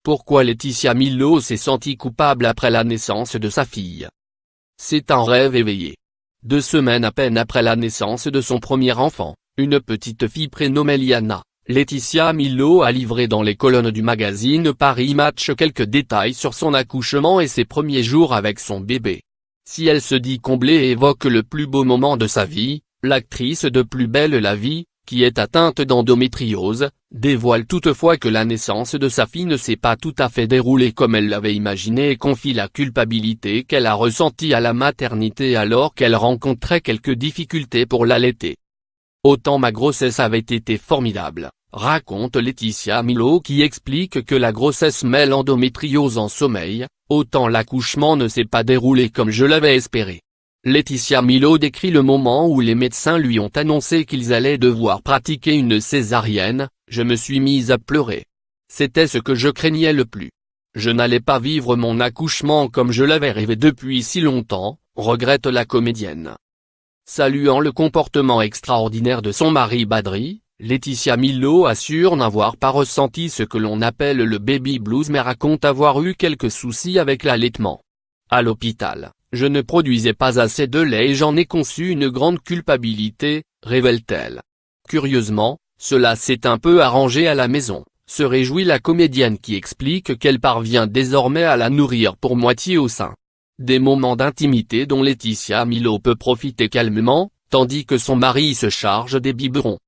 Pourquoi Laetitia Milo s'est sentie coupable après la naissance de sa fille? C'est un rêve éveillé. 2 semaines à peine après la naissance de son premier enfant, une petite fille prénommée Liana, Laetitia Milo a livré dans les colonnes du magazine Paris Match quelques détails sur son accouchement et ses premiers jours avec son bébé. Si elle se dit comblée et évoque le plus beau moment de sa vie, l'actrice de Plus belle la vie, qui est atteinte d'endométriose, dévoile toutefois que la naissance de sa fille ne s'est pas tout à fait déroulée comme elle l'avait imaginé et confie la culpabilité qu'elle a ressentie à la maternité alors qu'elle rencontrait quelques difficultés pour l'allaiter. Autant ma grossesse avait été formidable, raconte Laetitia Milo qui explique que la grossesse met l'endométriose en sommeil, autant l'accouchement ne s'est pas déroulé comme je l'avais espéré. Laetitia Milo décrit le moment où les médecins lui ont annoncé qu'ils allaient devoir pratiquer une césarienne. Je me suis mise à pleurer. C'était ce que je craignais le plus. Je n'allais pas vivre mon accouchement comme je l'avais rêvé depuis si longtemps, regrette la comédienne. Saluant le comportement extraordinaire de son mari Badri, Laetitia Milo assure n'avoir pas ressenti ce que l'on appelle le baby blues mais raconte avoir eu quelques soucis avec l'allaitement. À l'hôpital, je ne produisais pas assez de lait et j'en ai conçu une grande culpabilité, révèle-t-elle. Curieusement, cela s'est un peu arrangé à la maison, se réjouit la comédienne qui explique qu'elle parvient désormais à la nourrir pour moitié au sein. Des moments d'intimité dont Laetitia Milo peut profiter calmement, tandis que son mari se charge des biberons.